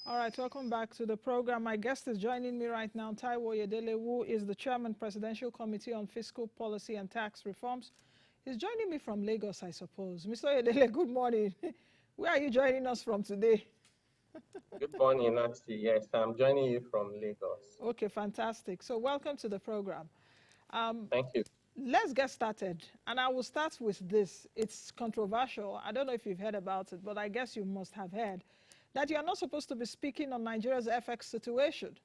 All right, welcome back to the program. My guest is joining me right now, Taiwo Oyedele, who is the Chairman, Presidential Committee on Fiscal Policy and Tax Reforms. He's joining me from Lagos, I suppose. Mr. Oyedele, good morning. Where are you joining us from today? Good morning, Nancy. Yes, I'm joining you from Lagos. Okay, fantastic. So welcome to the program. Um, Thank you. let's get started. And I will start with this. It's controversial. I don't know if you've heard about it, but I guess you must have heard that you're not supposed to be speaking on Nigeria's FX situation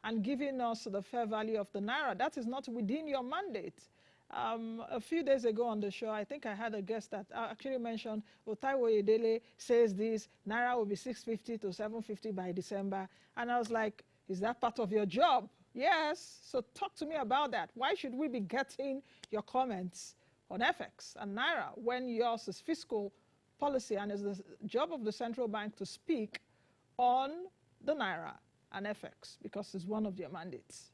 and giving us the fair value of the naira. That is not within your mandate. A few days ago on the show, I think I had a guest that actually mentioned, Taiwo Oyedele says this, naira will be 650 to 750 by December. And I was like, is that part of your job? Yes. So talk to me about that. Why should we be getting your comments on FX and naira when yours is fiscal policy and it's the job of the central bank to speak on the naira and FX because it's one of their mandates?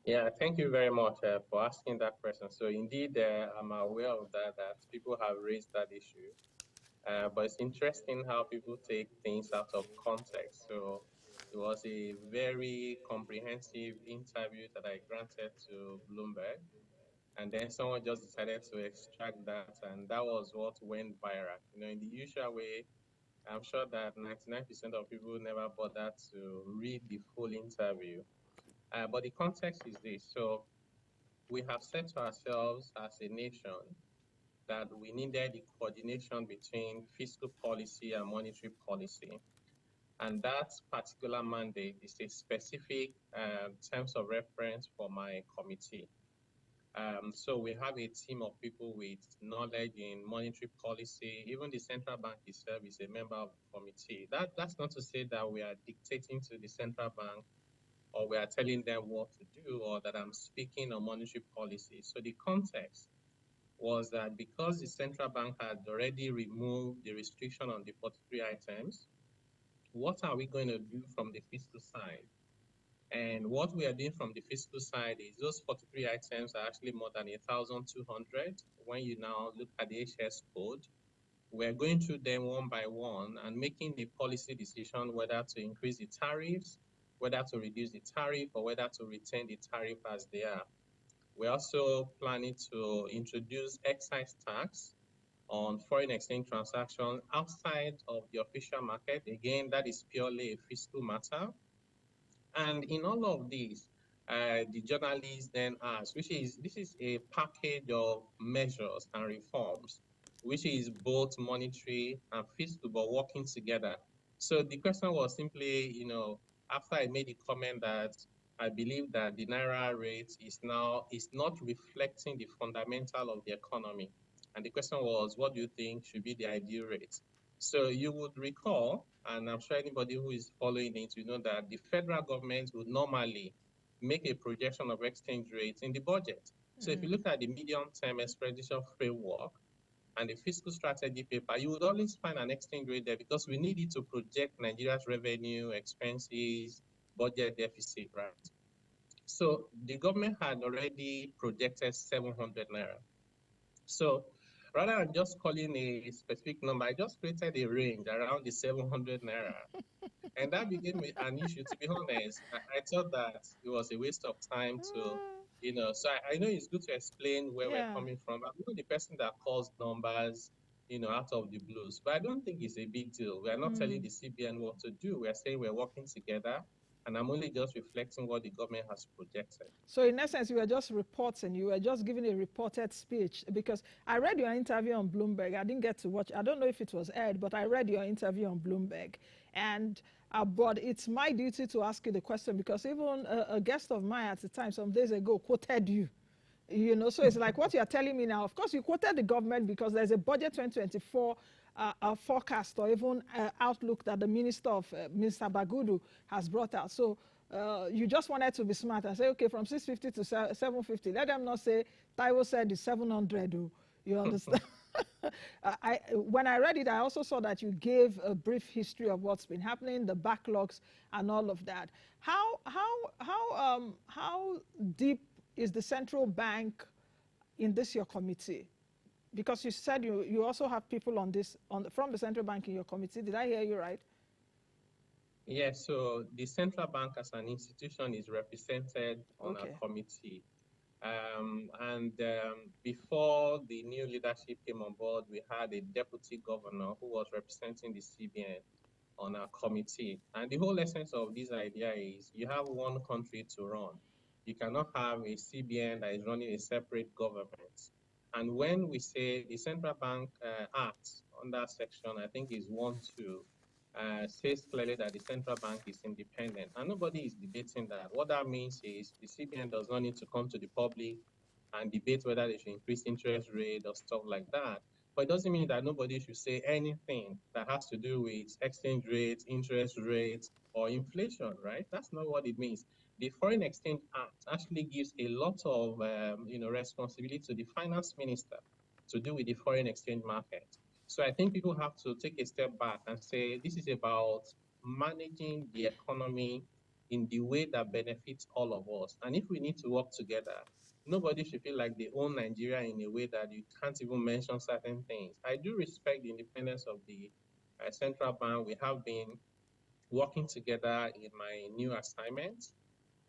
Yeah, thank you very much for asking that question. So indeed, I'm aware of that people have raised that issue. But it's interesting how people take things out of context. So it was a very comprehensive interview that I granted to Bloomberg. And then someone just decided to extract that, and that was what went viral. In the usual way, I'm sure that 99% of people never bothered to read the full interview. But the context is this. So we have said to ourselves as a nation that we needed the coordination between fiscal policy and monetary policy. And that particular mandate is a specific terms of reference for my committee. So we have a team of people with knowledge in monetary policy. Even the central bank itself is a member of the committee. That's not to say that we are dictating to the central bank or we are telling them what to do or that I'm speaking on monetary policy. So the context was that because the central bank had already removed the restriction on the 43 items, what are we going to do from the fiscal side? And what we are doing from the fiscal side is those 43 items are actually more than 1,200. When you now look at the HS code, we're going through them one by one and making a policy decision whether to increase the tariffs, whether to reduce the tariff, or whether to retain the tariff as they are. We're also planning to introduce excise tax on foreign exchange transactions outside of the official market. Again, that is purely a fiscal matter. And in all of these, the journalists then asked, this is a package of measures and reforms, which is both monetary and fiscal, but working together. So the question was simply, after I made the comment that I believe that the Naira rate is not reflecting the fundamental of the economy. And the question was, what do you think should be the ideal rate? So you would recall, and I'm sure anybody who is following it, you know that the federal government would normally make a projection of exchange rates in the budget. So if you look at the medium-term expenditure framework and the fiscal strategy paper, you would always find an exchange rate there because we need it to project Nigeria's revenue, expenses, budget deficit, right? So the government had already projected 700 naira. So rather than just calling a specific number, I just created a range around the 700 naira. And that became an issue, to be honest. I thought that it was a waste of time to, so I know it's good to explain where we're Yeah. coming from. I'm not the person that calls numbers, out of the blues, but I don't think it's a big deal. We are not telling the CBN what to do. We are saying we're working together. And I'm only just reflecting what the government has projected. So in essence, you were just reporting. You were just giving a reported speech because I read your interview on Bloomberg. I didn't get to watch. I don't know if it was aired, but I read your interview on Bloomberg. And but it's my duty to ask you the question because even a guest of mine at the time, some days ago, quoted you. So it's like what you're telling me now. Of course, you quoted the government because there's a budget 2024 forecast or even outlook that the Minister Bagudu has brought out. So you just wanted to be smart and say, okay, from 650 to 750. Let them not say Taiwo said it's 700. You understand? When I read it, I also saw that you gave a brief history of what's been happening, the backlogs, and all of that. How deep is the central bank in this your committee? Because you said you also have people on this from the central bank in your committee. Did I hear you right? Yes, so the central bank as an institution is represented on our Okay. committee. Before the new leadership came on board, we had a deputy governor who was representing the CBN on our committee. And the whole essence of this idea is you have one country to run. You cannot have a CBN that is running a separate government. And when we say the Central Bank Act under section, I think is 1(2), says clearly that the central bank is independent. And nobody is debating that. What that means is the CBN does not need to come to the public and debate whether they should increase interest rate or stuff like that. But it doesn't mean that nobody should say anything that has to do with exchange rates, interest rates, or inflation, right? That's not what it means. The Foreign Exchange Act actually gives a lot of responsibility to the finance minister to do with the foreign exchange market. So I think people have to take a step back and say this is about managing the economy in the way that benefits all of us. And if we need to work together, nobody should feel like they own Nigeria in a way that you can't even mention certain things. I do respect the independence of the central bank. We have been working together in my new assignment.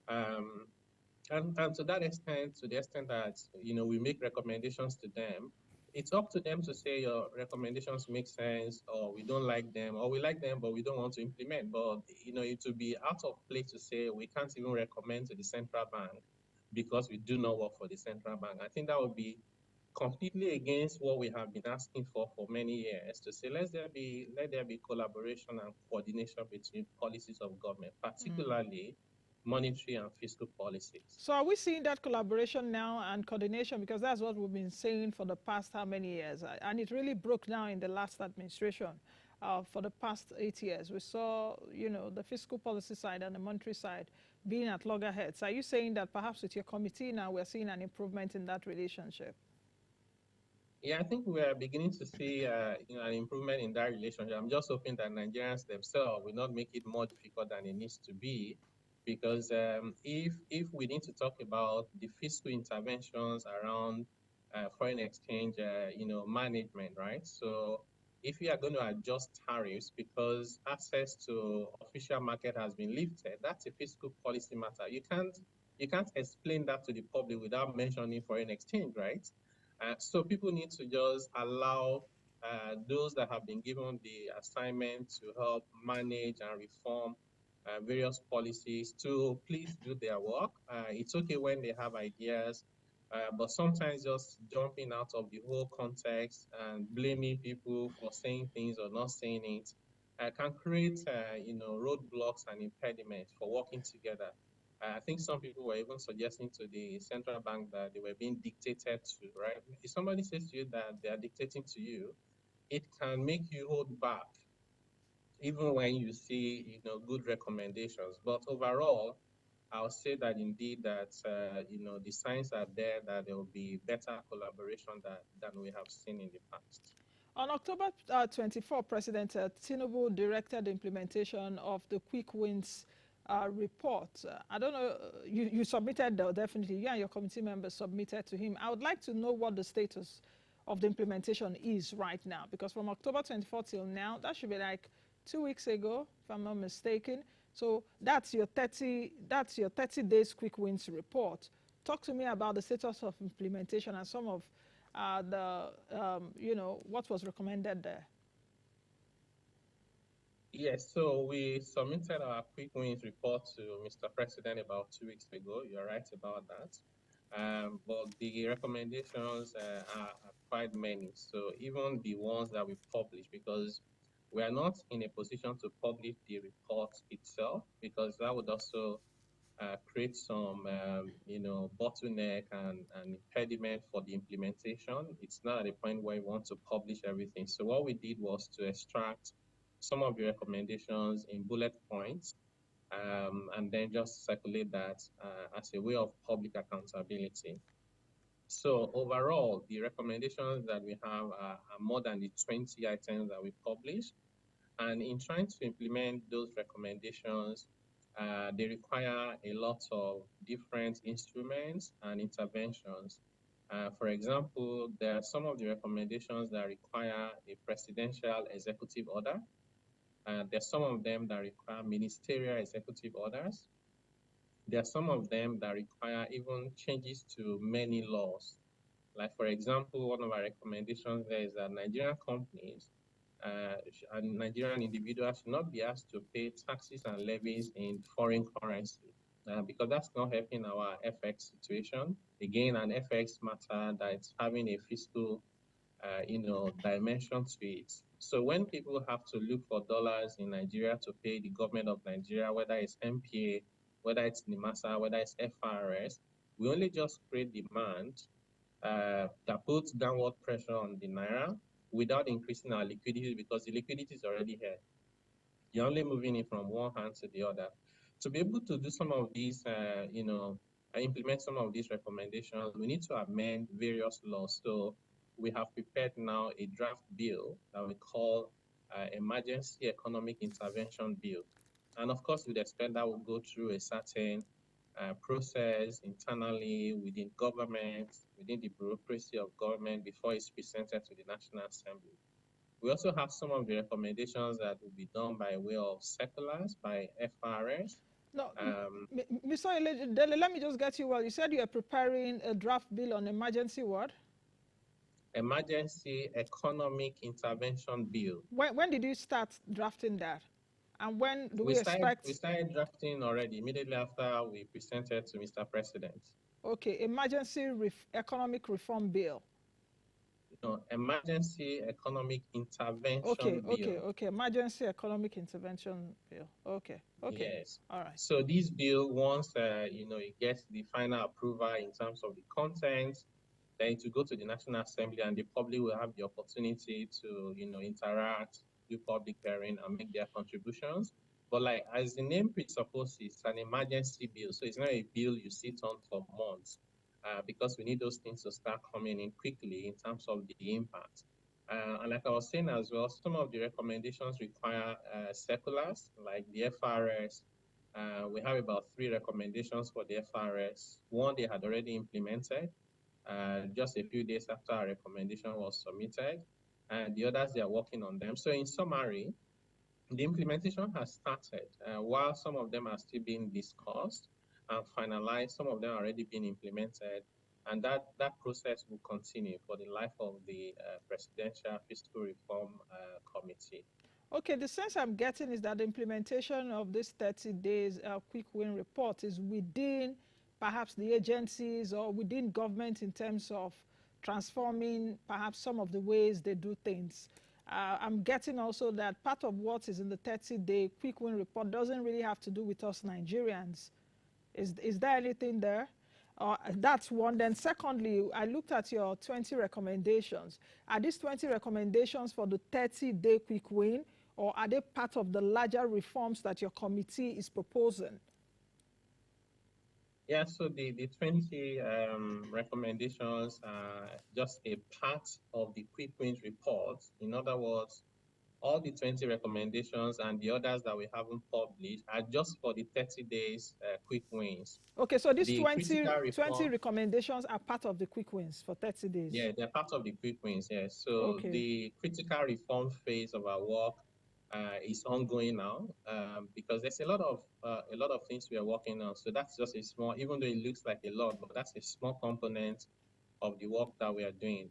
Um, and to that extent, to the extent that we make recommendations to them, it's up to them to say your recommendations make sense, or we don't like them, or we like them but we don't want to implement. But it would be out of place to say we can't even recommend to the central bank because we do not work for the central bank. I think that would be completely against what we have been asking for many years, to say let there be collaboration and coordination between policies of government, particularly monetary and fiscal policies. So are we seeing that collaboration now and coordination? Because that's what we've been saying for the past how many years? And it really broke down in the last administration. For the past 8 years, we saw, the fiscal policy side and the monetary side being at loggerheads. Are you saying that perhaps with your committee now we're seeing an improvement in that relationship? Yeah, I think we are beginning to see an improvement in that relationship. I'm just hoping that Nigerians themselves will not make it more difficult than it needs to be, because if we need to talk about the fiscal interventions around foreign exchange, management, right? So if we are going to adjust tariffs because access to official market has been lifted, that's a fiscal policy matter. You can't explain that to the public without mentioning foreign exchange, right? So people need to just allow those that have been given the assignment to help manage and reform various policies to please do their work. It's okay when they have ideas, but sometimes just jumping out of the whole context and blaming people for saying things or not saying it can create, roadblocks and impediments for working together. I think some people were even suggesting to the central bank that they were being dictated to, right? If somebody says to you that they are dictating to you, it can make you hold back, even when you see, good recommendations. But overall, I'll say that indeed that, the signs are there that there will be better collaboration than we have seen in the past. On October 24, President Tinubu directed the implementation of the Quick Wins report. I don't know, you submitted, definitely, you and your committee members submitted to him. I would like to know what the status of the implementation is right now, because from October 24 till now, that should be like 2 weeks ago, if I'm not mistaken. So that's your 30 days Quick Wins report. Talk to me about the status of implementation and some of what was recommended there. Yes, so we submitted our quick wins report to Mr. President about 2 weeks ago. You're right about that. But the recommendations are quite many. So even the ones that we publish, because we are not in a position to publish the report itself, because that would also create some, bottleneck and impediment for the implementation. It's not at a point where we want to publish everything. So what we did was to extract some of the recommendations in bullet points, and then just circulate that as a way of public accountability. So overall, the recommendations that we have are more than the 20 items that we published. And in trying to implement those recommendations, they require a lot of different instruments and interventions. For example, there are some of the recommendations that require a presidential executive order. There's some of them that require ministerial executive orders. There are some of them that require even changes to many laws. Like, for example, one of our recommendations there is that Nigerian companies and Nigerian individuals should not be asked to pay taxes and levies in foreign currency because that's not helping our FX situation. Again, an FX matter that's having a fiscal dimension to it. So when people have to look for dollars in Nigeria to pay the government of Nigeria, whether it's MPA, whether it's NIMASA, whether it's FRS, we only just create demand that puts downward pressure on the naira without increasing our liquidity because the liquidity is already here. You're only moving it from one hand to the other. To be able to do some of these, implement some of these recommendations, we need to amend various laws. So we have prepared now a draft bill that we call Emergency Economic Intervention Bill. And of course, we'd expect that will go through a certain process internally within government, within the bureaucracy of government before it's presented to the National Assembly. We also have some of the recommendations that will be done by way of circulars by FRS. No, Mr. Oyedele, let me just get you well. You said you are preparing a draft bill on emergency what? Emergency Economic Intervention Bill. When did you start drafting that? And when do we expect? We started drafting already, immediately after we presented to Mr. President. Okay, emergency economic reform bill. No, emergency economic intervention bill. Okay. Emergency economic intervention bill. Okay. Yes. All right. So this bill, once it gets the final approval in terms of the content, then it will go to the National Assembly, and the public will have the opportunity to interact, do public hearing, and make their contributions. But like as the name presupposes, it's an emergency bill, so it's not a bill you sit on for months. Because we need those things to start coming in quickly in terms of the impact. And like I was saying as well, some of the recommendations require circulars, like the FRS. We have about 3 recommendations for the FRS. One they had already implemented just a few days after our recommendation was submitted, and the others they are working on them. So in summary, the implementation has started while some of them are still being discussed and finalized. Some of them are already being implemented, and that process will continue for the life of the Presidential Fiscal Reform Committee. Okay, the sense I'm getting is that the implementation of this 30 days quick win report is within perhaps the agencies or within government in terms of transforming perhaps some of the ways they do things. I'm getting also that part of what is in the 30-day quick win report doesn't really have to do with us Nigerians. Is there anything there? That's one. Then secondly, I looked at your 20 recommendations. Are these 20 recommendations for the 30-day quick win, or are they part of the larger reforms that your committee is proposing? Yeah, so the 20 recommendations are just a part of the quick wins report. In other words, all the 20 recommendations and the others that we haven't published are just for the 30 days quick wins. Okay, so these 20 recommendations are part of the quick wins for 30 days? Yeah, they're part of the quick wins, yes. So the critical reform phase of our work is ongoing now because there's a lot of things we are working on. So that's just a small, even though it looks like a lot, but that's a small component of the work that we are doing.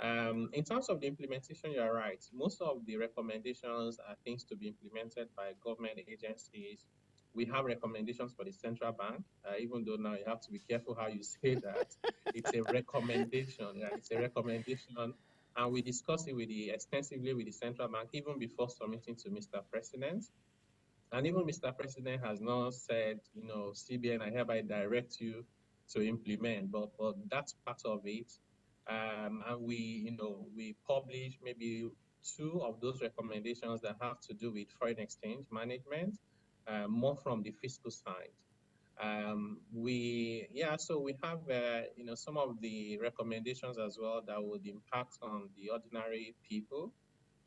In terms of the implementation, you're right. Most of the recommendations are things to be implemented by government agencies. We have recommendations for the central bank, even though now you have to be careful how you say that. It's a recommendation. Yeah, it's a recommendation. And we discussed it extensively with the central bank even before submitting to Mr. President. And even Mr. President has now said, CBN, I hereby direct you to implement, but that's part of it. And we publish maybe 2 of those recommendations that have to do with foreign exchange management, more from the fiscal side. So we have some of the recommendations as well that would impact on the ordinary people.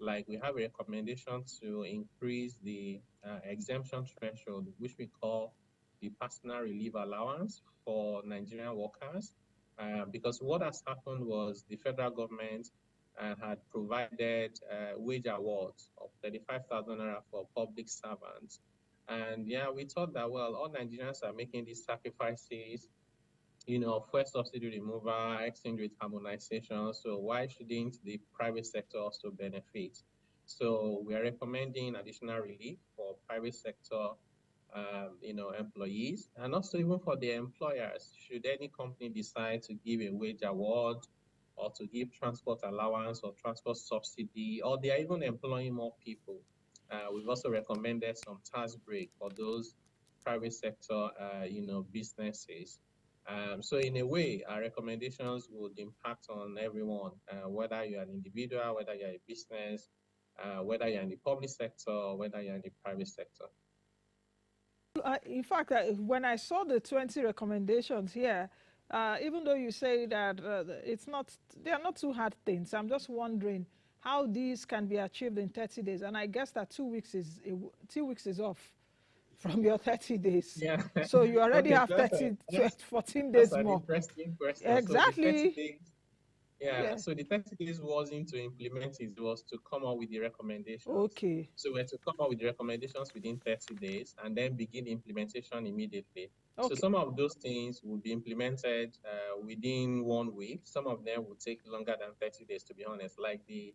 Like we have a recommendation to increase the exemption threshold, which we call the personal relief allowance for Nigerian workers. Because what has happened was the federal government had provided wage awards of 35,000 naira for public servants. And yeah, we thought that, well, all Nigerians are making these sacrifices, fuel subsidy removal, exchange rate harmonization. So why shouldn't the private sector also benefit? So we are recommending additional relief for private sector, employees, and also even for the employers. Should any company decide to give a wage award or to give transport allowance or transport subsidy, or they are even employing more people, we've also recommended some tax break for those private sector, businesses. So in a way, our recommendations would impact on everyone, whether you're an individual, whether you're a business, whether you're in the public sector, or whether you're in the private sector. In fact, when I saw the 20 recommendations here, even though you say that they are not too hard things, I'm just wondering how these can be achieved in 30 days. And I guess that 2 weeks is off from your 30 days. Yeah. So you already Okay, have 14 that's days an more. interesting question. Exactly. So the 30 days wasn't to implement it, it was to come up with the recommendations. Okay. So we're to come up with the recommendations within 30 days and then begin implementation immediately. So Okay. some of those things will be implemented within 1 week. Some of them will take longer than 30 days, to be honest, like the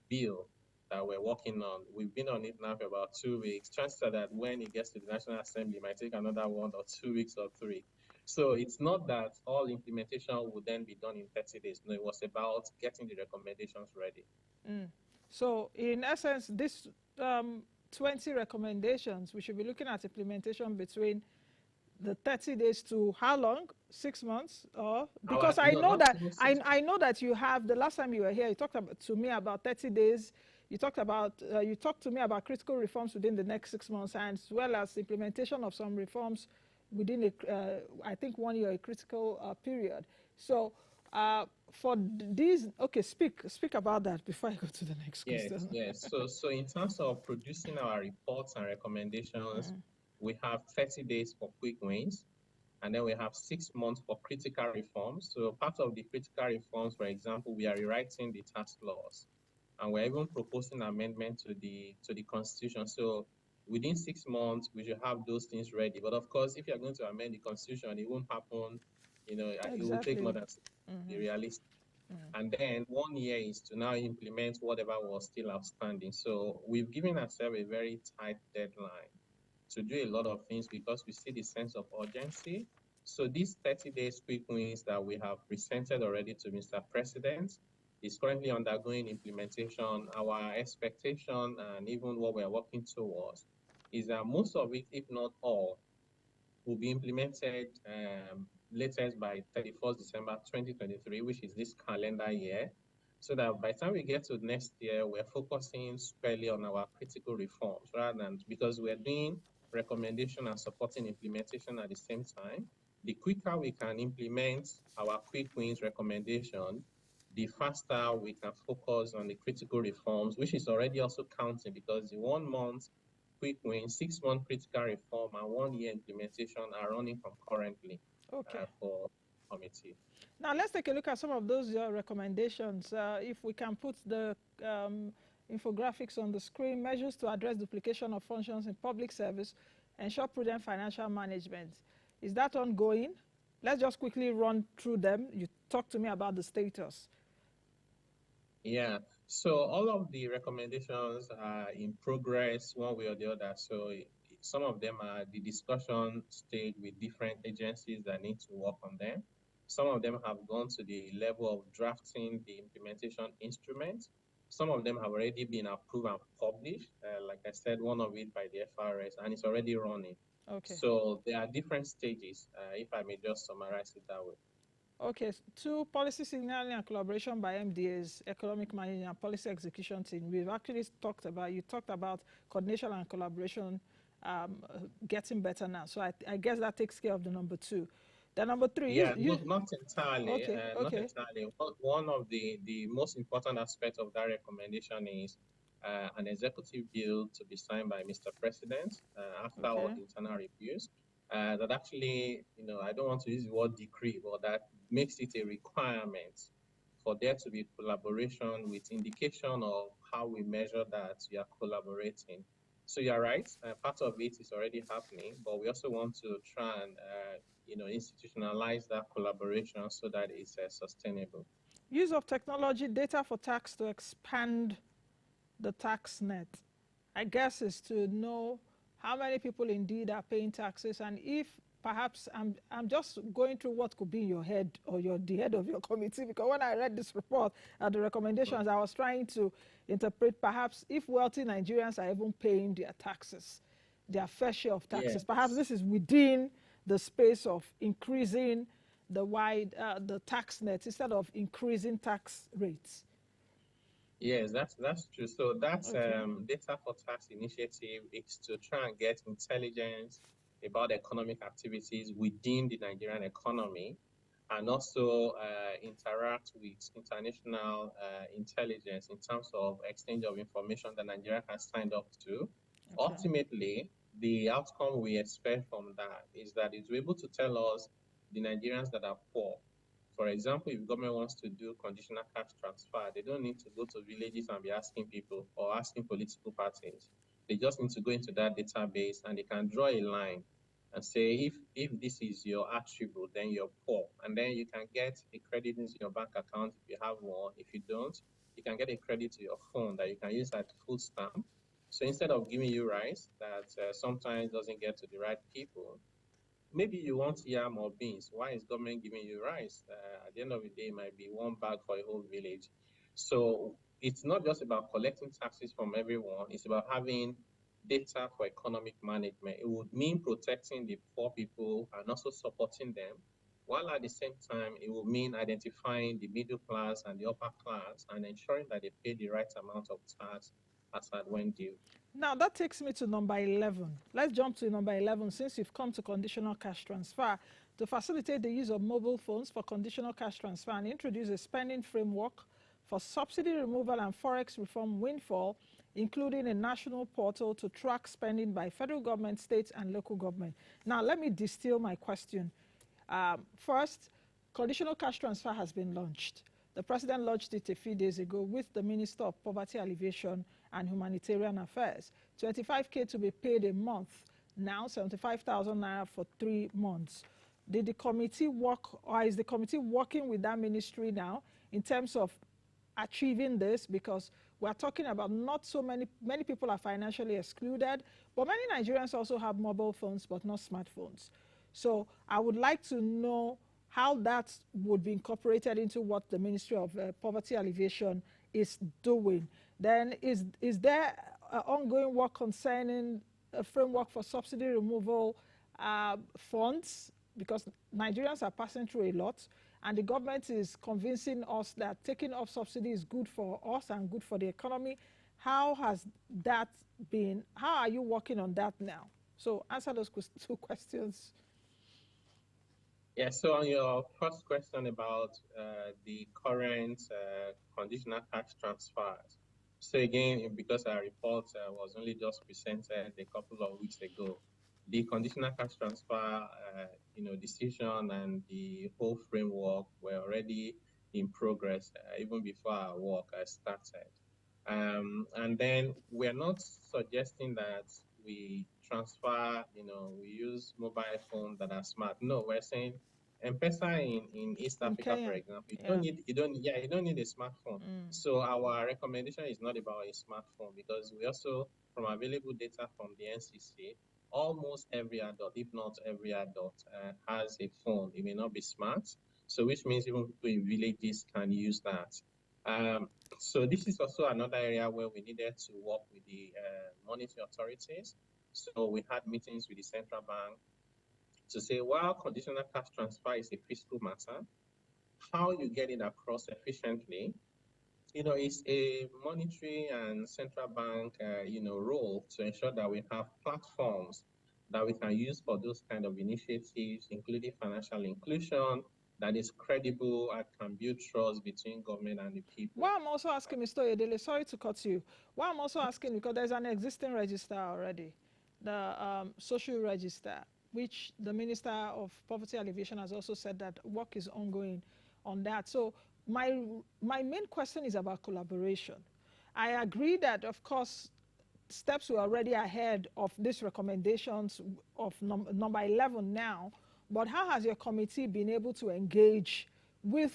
bill that we're working on. We've been on it now for about 2 weeks. Chances are that when it gets to the National Assembly, it might take another 1 or 2 weeks or 3. So it's not that all implementation would then be done in 30 days. No, it was about getting the recommendations ready. So in essence, this 20 recommendations, we should be looking at implementation between the 30 days to how long? 6 months? Or because I know that you have, the last time you were here, you talked to me about 30 days. You talked to me about critical reforms within the next 6 months, and as well as implementation of some reforms within I think 1 year, a critical period. So for these, okay, speak about that before I go to the next question. Yes. So in terms of producing our reports and recommendations, we have 30 days for quick wins, and then we have 6 months for critical reforms. So part of the critical reforms, for example, we are rewriting the tax laws, and we're even proposing amendment to the Constitution. So within 6 months, we should have those things ready. But of course, if you're going to amend the Constitution, it won't happen. It will take more than be realistic. And then 1 year is to now implement whatever was still outstanding. So we've given ourselves a very tight deadline to do a lot of things because we see the sense of urgency. So these 30 days quick wins that we have presented already to Mr. President is currently undergoing implementation. Our expectation and even what we are working towards is that most of it, if not all, will be implemented latest by 31st December 2023, which is this calendar year, so that by the time we get to next year, we're focusing squarely on our critical reforms rather than, because we're doing recommendation and supporting implementation at the same time. The quicker we can implement our quick wins recommendation, the faster we can focus on the critical reforms, which is already also counting because the 1 month quick win, 6 month critical reform, and 1 year implementation are running concurrently for committee. Now let's take a look at some of those recommendations. If we can put the infographics on the screen, measures to address duplication of functions in public service, ensure prudent financial management. Is that ongoing? Let's just quickly run through them. You talk to me about the status. Yeah, so all of the recommendations are in progress one way or the other. So some of them are the discussion stage with different agencies that need to work on them. Some of them have gone to the level of drafting the implementation instrument. Some of them have already been approved and published. Like I said, one of it by the FRS, and it's already running. So there are different stages, if I may just summarize it that way. Okay, 2, policy signaling and collaboration by MDAs, economic management and policy execution team. We've actually talked about coordination and collaboration getting better now. So I guess that takes care of the number 2. The number 3 not entirely. Not entirely. One of the most important aspects of that recommendation is an executive bill to be signed by Mr. President after all the internal reviews. That actually, I don't want to use the word decree, but that makes it a requirement for there to be collaboration with indication of how we measure that we are collaborating. So you're right, part of it is already happening, but we also want to try and institutionalize that collaboration so that it's sustainable. Use of technology, data for tax to expand the tax net. I guess is to know how many people indeed are paying taxes, and if perhaps I'm just going through what could be in your head or the head of your committee, because when I read this report and the recommendations, I was trying to interpret perhaps if wealthy Nigerians are even paying their taxes, their fair share of taxes. Yes. Perhaps this is within the space of increasing the tax net instead of increasing tax rates. Yes, that's true. So that's Okay. data for tax initiative is to try and get intelligence about economic activities within the Nigerian economy, and also interact with international intelligence in terms of exchange of information that Nigeria has signed up to. Okay. Ultimately, the outcome we expect from that is that it will be able to tell us the Nigerians that are poor. For example, if government wants to do conditional cash transfer, they don't need to go to villages and be asking people or asking political parties. They just need to go into that database and they can draw a line and say, if this is your attribute, then you're poor. And then you can get a credit into your bank account if you have one. If you don't, you can get a credit to your phone that you can use at food stamp. So instead of giving you rice that sometimes doesn't get to the right people, maybe you want yam or beans. Why is government giving you rice? At the end of the day, it might be one bag for a whole village. So it's not just about collecting taxes from everyone. It's about having data for economic management. It would mean protecting the poor people and also supporting them, while at the same time, it will mean identifying the middle class and the upper class and ensuring that they pay the right amount of tax as at when due. Now that takes me to number 11. Let's jump to number 11 since you've come to conditional cash transfer. To facilitate the use of mobile phones for conditional cash transfer and introduce a spending framework for subsidy removal and forex reform windfall, including a national portal to track spending by federal government, states, and local government. Now let me distill my question. First, conditional cash transfer has been launched. The president launched it a few days ago with the Minister of Poverty Alleviation and Humanitarian Affairs. 25K to be paid a month, now 75,000 naira for 3 months. Did the committee work, or is the committee working with that ministry now in terms of achieving this? Because we're talking about not so many people are financially excluded, but many Nigerians also have mobile phones but not smartphones. So I would like to know how that would be incorporated into what the Ministry of Poverty Alleviation is doing. Then is there ongoing work concerning a framework for subsidy removal funds? Because Nigerians are passing through a lot, and the government is convincing us that taking off subsidy is good for us and good for the economy. How has that been? How are you working on that now? So answer those two questions. Yeah, so on your first question about the current conditional cash transfers. So again, because our report was only just presented a couple of weeks ago, the conditional cash transfer, decision and the whole framework were already in progress even before our work started. And then we're not suggesting that we transfer, we use mobile phones that are smart. No, we're saying M-Pesa in East Africa, for example, you don't need a smartphone. So our recommendation is not about a smartphone, because we also, from available data from the NCC, almost every adult, if not every adult, has a phone. It may not be smart, so which means even people in villages can use that. So this is also another area where we needed to work with the monetary authorities. So we had meetings with the central bank to say, while conditional cash transfer is a fiscal matter, how you get it across efficiently, it's a monetary and central bank, role to ensure that we have platforms that we can use for those kind of initiatives, including financial inclusion, that is credible and can build trust between government and the people. Why I'm also asking, Mr. Oyedele, sorry to cut you. Why I'm also asking, because there's an existing register already, the social register, which the Minister of Poverty Alleviation has also said that work is ongoing on that. So my my main question is about collaboration. I agree that, of course, steps were already ahead of these recommendations of number 11 now, but how has your committee been able to engage with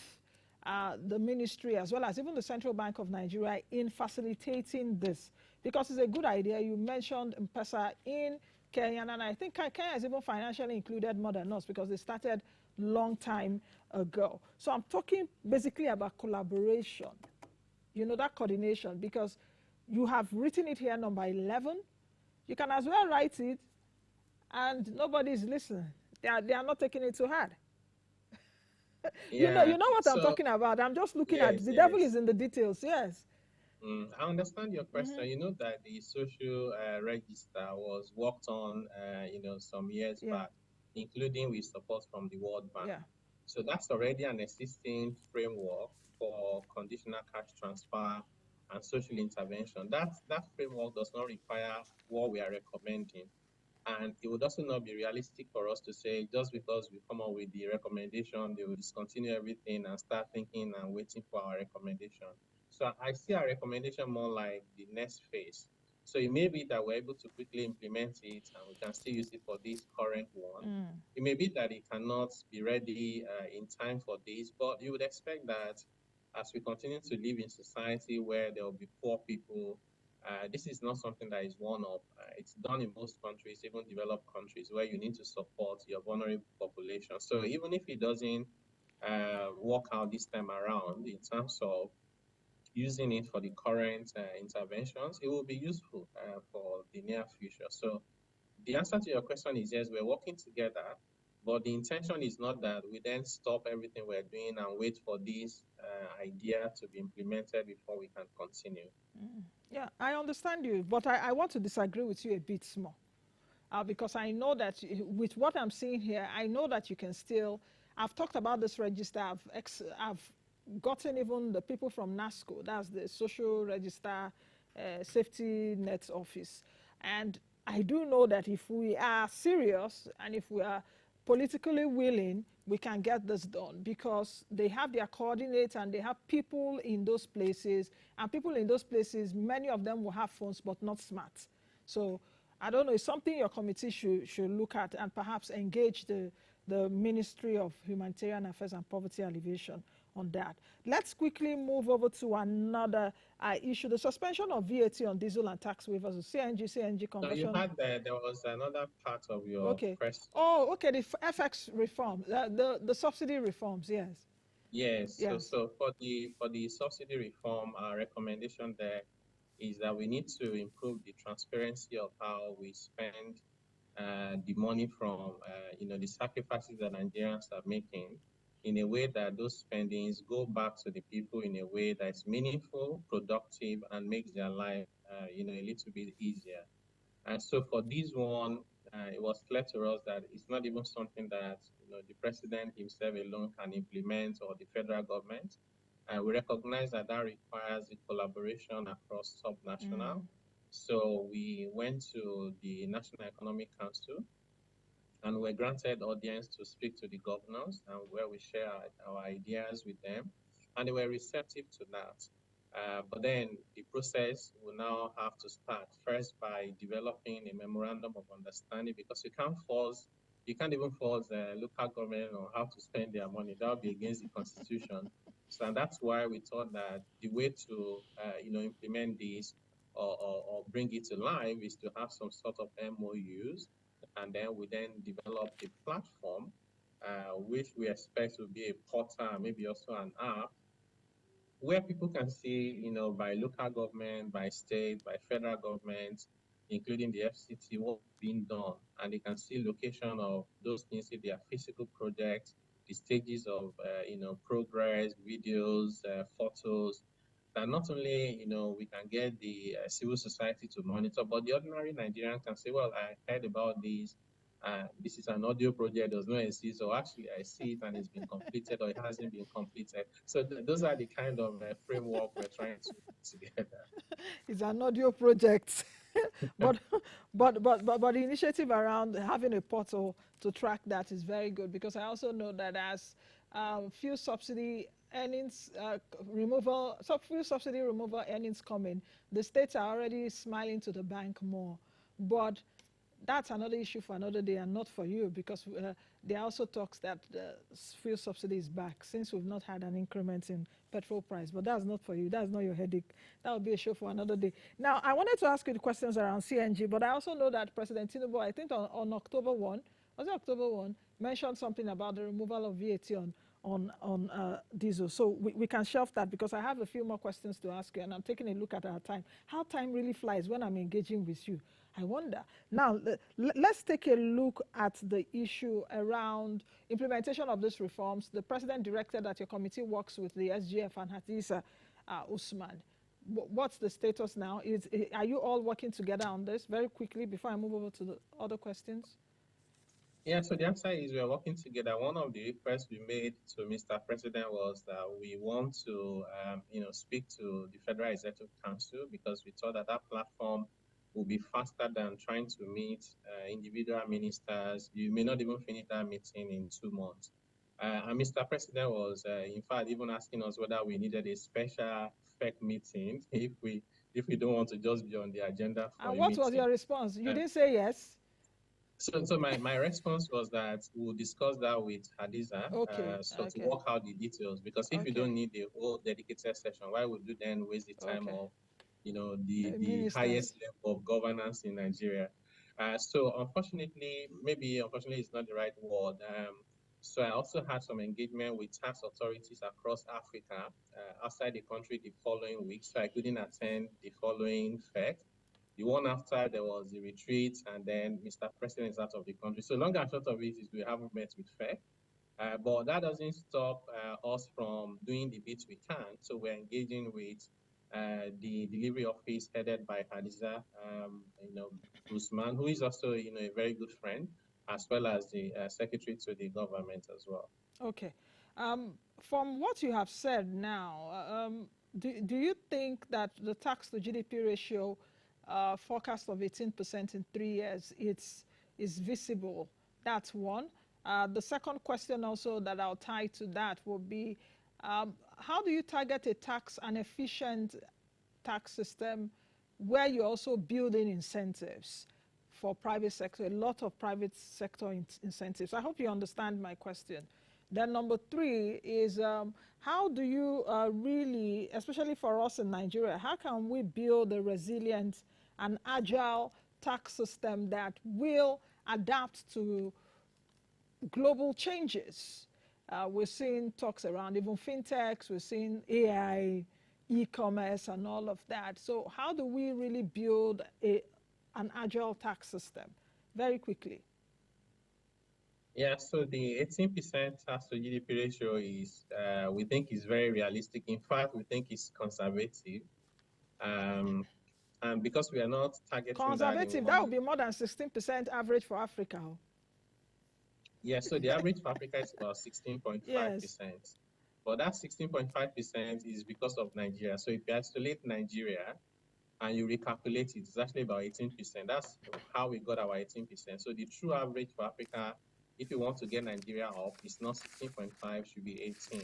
the ministry as well as even the Central Bank of Nigeria in facilitating this? Because it's a good idea. You mentioned M-Pesa in Kenya, and I think Kenya is even financially included more than us because they started long time ago. So I'm talking basically about collaboration, you know, that coordination, because you have written it here, number 11. You can as well write it, and nobody's listening. They are not taking it too hard. Yeah. You know what I'm So talking about. I'm just looking at yes, the devil yes. is in the details. Yes. I understand your question. You know that the social register was worked on, some years Yeah. back, including with support from the World Bank. Yeah. So that's already an existing framework for conditional cash transfer and social intervention. That framework does not require what we are recommending. And it would also not be realistic for us to say just because we come up with the recommendation, they will discontinue everything and start thinking and waiting for our recommendation. So I see our recommendation more like the next phase. So it may be that we're able to quickly implement it and we can still use it for this current one. It may be that it cannot be ready in time for this, but you would expect that as we continue to live in society where there will be poor people, this is not something that is one-off. It's done in most countries, even developed countries, where you need to support your vulnerable population. So even if it doesn't work out this time around in terms of using it for the current interventions, it will be useful for the near future. So the answer to your question is yes, we're working together, but the intention is not that we then stop everything we're doing and wait for this idea to be implemented before we can continue. Yeah, I understand you, but I want to disagree with you a bit more. Because I know that with what I'm seeing here, I know that you can still. I've talked about this register. I've gotten even the people from NASCO, that's the Social Register Safety Net Office. And I do know that if we are serious and if we are politically willing, we can get this done because they have their coordinates and they have people in those places. And people in those places, many of them will have phones but not smart. So I don't know, it's something your committee should look at and perhaps engage the Ministry of Humanitarian Affairs and Poverty Alleviation on that. Let's quickly move over to another issue, the suspension of VAT on diesel and tax waivers, CNG Now you conversion. had there was another part of your Okay. question. Oh, okay, the FX reform, the subsidy reforms, yes. Yes. So Yes. so for the subsidy reform, our recommendation there is that we need to improve the transparency of how we spend the money from the sacrifices that Nigerians are making in a way that those spendings go back to the people in a way that's meaningful, productive, and makes their life a little bit easier. And so for this one, it was clear to us that it's not even something that the president himself alone can implement or the federal government. We recognize that that requires a collaboration across subnational. So we went to the National Economic Council and were granted audience to speak to the governors and where we share our ideas with them. And they were receptive to that. But then the process will now have to start first by developing a memorandum of understanding because you can't even force the local government on how to spend their money. That would be against the constitution. So and that's why we thought that the way to implement this or bring it to life is to have some sort of MOUs, and then we then develop a platform which we expect will be a portal, maybe also an app where people can see, by local government, by state, by federal government, including the FCT, what's being done. And they can see location of those things, see their physical projects, the stages of, progress, videos, photos, that not only, we can get the civil society to monitor, but the ordinary Nigerian can say, well, I heard about this. This is an audio project, does not exist, or actually I see it and it's been completed or it hasn't been completed. So those are the kind of framework we're trying to put together. It's an audio project. but, but the initiative around having a portal to track that is very good because I also know that as fuel subsidy earnings removal, fuel subsidy removal earnings coming, the states are already smiling to the bank more. But that's another issue for another day and not for you, because there also talks that the fuel subsidy is back since we've not had an increment in petrol price. But that's not for you. That's not your headache. That will be a show for another day. Now, I wanted to ask you the questions around CNG, but I also know that President Tinubu, I think on October 1, was it October 1, mentioned something about the removal of VAT on diesel. So we can shelve that, because I have a few more questions to ask you, and I'm taking a look at our time. How time really flies when I'm engaging with you. I wonder. Now, let's take a look at the issue around implementation of these reforms. The president directed that your committee works with the SGF and Hadiza Usman. What's the status now? Are you all working together on this? Very quickly, before I move over to the other questions. Yeah, so the answer is we're working together. One of the requests we made to Mr. President was that we want to, speak to the Federal Executive Council, because we thought that platform will be faster than trying to meet individual ministers. You may not even finish that meeting in 2 months. And Mr. President was, in fact, even asking us whether we needed a special FEC meeting if we don't want to just be on the agenda for And a what meeting. was your response? You didn't say yes? So my response was that we'll discuss that with Hadiza. Okay. To work out the details, because if you don't need the whole dedicated session, why would you then waste the time of, the highest level of governance in Nigeria? So unfortunately it's not the right word. So I also had some engagement with tax authorities across Africa, outside the country the following week, so I couldn't attend the following FEC. The one after, there was the retreat, and then Mr. President is out of the country. So long and short of it is we haven't met with FEC. But that doesn't stop us from doing the bits we can. So we're engaging with the delivery office headed by Hadiza, Usman, who is also, a very good friend, as well as the secretary to the government as well. Okay. From what you have said now, do you think that the tax to GDP ratio forecast of 18% in 3 years is visible? That's one. The second question also that I'll tie to that will be, how do you target an efficient tax system where you're also building incentives for private sector, a lot of private sector incentives? I hope you understand my question. Then number 3 is, how do you really, especially for us in Nigeria, how can we build a resilient and agile tax system that will adapt to global changes? We're seeing talks around even fintechs, we're seeing AI, e-commerce and all of that. So how do we really build an agile tax system? Very quickly. Yeah, so the 18% tax to GDP ratio is, we think is very realistic. In fact, we think it's conservative. And because we are not targeting conservative, that would be more than 16% average for Africa. Yeah, so the average for Africa is about 16.5%. Yes. But that 16.5% is because of Nigeria. So if you isolate Nigeria and you recalculate it, it's actually about 18%. That's how we got our 18%. So the true average for Africa, if you want to get Nigeria up, it's not 16.5, should be 18.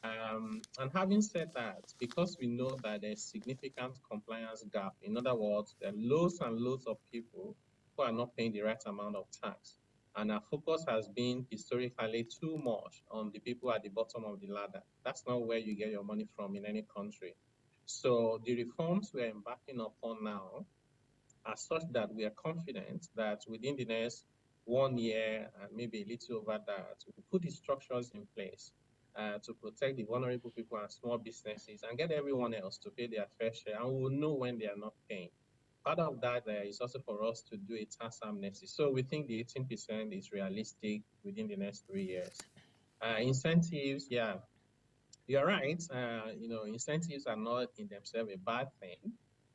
And having said that, because we know that there's significant compliance gap, in other words, there are loads and loads of people who are not paying the right amount of tax. And our focus has been historically too much on the people at the bottom of the ladder. That's not where you get your money from in any country. So the reforms we're embarking upon now are such that we are confident that within the next 1 year and maybe a little over that, we put the structures in place to protect the vulnerable people and small businesses and get everyone else to pay their fair share, and we'll know when they are not paying. Part of that is also for us to do a tax amnesty. So we think the 18% is realistic within the next 3 years. Incentives, yeah, you're right. Incentives are not in themselves a bad thing.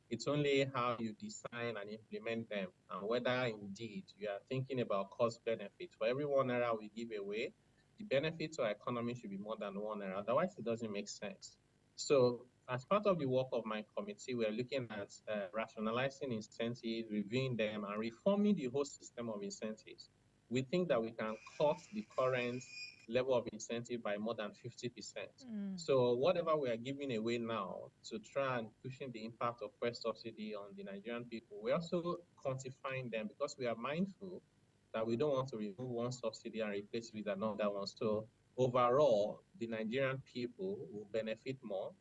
It's only how you design and implement them, and whether indeed you are thinking about cost benefit. For every 1 naira we give away, the benefit to our economy should be more than 1 naira. Otherwise, it doesn't make sense. So as part of the work of my committee, we're looking at rationalizing incentives, reviewing them, and reforming the whole system of incentives. We think that we can cut the current level of incentive by more than 50%. So whatever we are giving away now to try and cushion the impact of fuel subsidy on the Nigerian people, we're also quantifying them because we are mindful that we don't want to remove one subsidy and replace it with another one. So overall, the Nigerian people will benefit more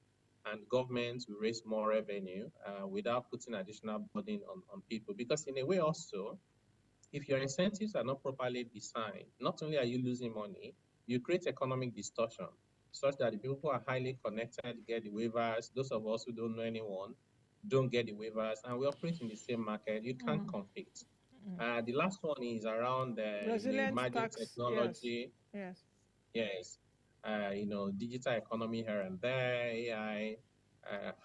and governments will raise more revenue without putting additional burden on people. Because in a way also, if your incentives are not properly designed, not only are you losing money, you create economic distortion such that the people who are highly connected get the waivers. Those of us who don't know anyone don't get the waivers, and we operate in the same market. You can't compete. The last one is around Resilient emerging tax, yes, technology. yes. Yes, digital economy here and there, AI.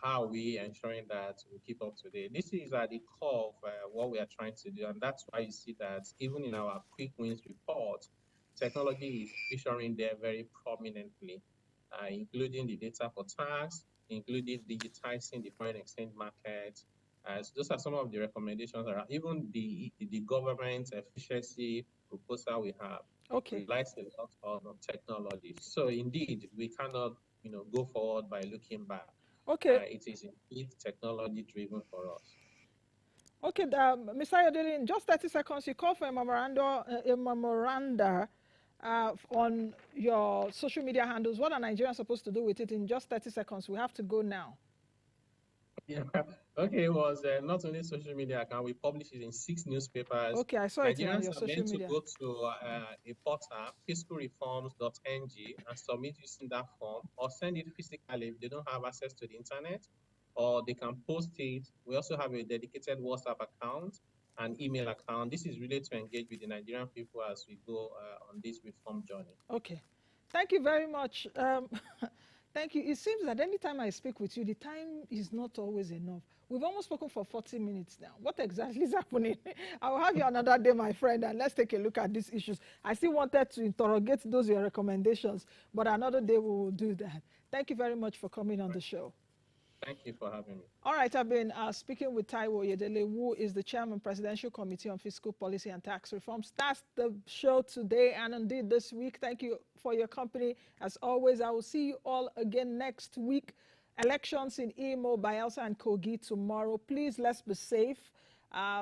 How are we ensuring that we keep up to date? This is at the core of what we are trying to do, and that's why you see that even in our quick wins report, technology is featuring there very prominently, including the data for tax, including digitizing the foreign exchange market. So those are some of the recommendations around even the government efficiency proposal we have Okay. relies a lot on technology. So indeed, we cannot, go forward by looking back. Okay. It is indeed technology driven for us. Okay, Mr. Oyedele, in just 30 seconds, you call for a memoranda on your social media handles. What are Nigerians supposed to do with it in just 30 seconds? We have to go now. Yeah. Okay, it was not only social media account, we published it in 6 newspapers. Okay, I saw it on Nigerians your are social meant to media. go to a portal, fiscalreforms.ng, and submit using that form or send it physically if they don't have access to the internet, or they can post it. We also have a dedicated WhatsApp account and email account. This is really to engage with the Nigerian people as we go on this reform journey. Okay. Thank you very much. Thank you. It seems that anytime I speak with you, the time is not always enough. We've almost spoken for 40 minutes now. What exactly is happening? I'll have you another day, my friend, and let's take a look at these issues. I still wanted to interrogate those your recommendations, but another day we will do that. Thank you very much for coming on the show. Thank you for having me. All right, I've been speaking with Taiwo Oyedele, who is the Chairman, Presidential Committee on Fiscal Policy and Tax Reforms. That's the show today and indeed this week. Thank you for your company. As always, I will see you all again next week. Elections in Imo, Bayelsa, and Kogi tomorrow. Please, let's be safe.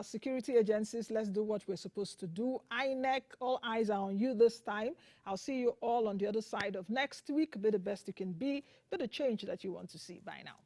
Security agencies, let's do what we're supposed to do. INEC, all eyes are on you this time. I'll see you all on the other side of next week. Be the best you can be. Be the change that you want to see. Bye now.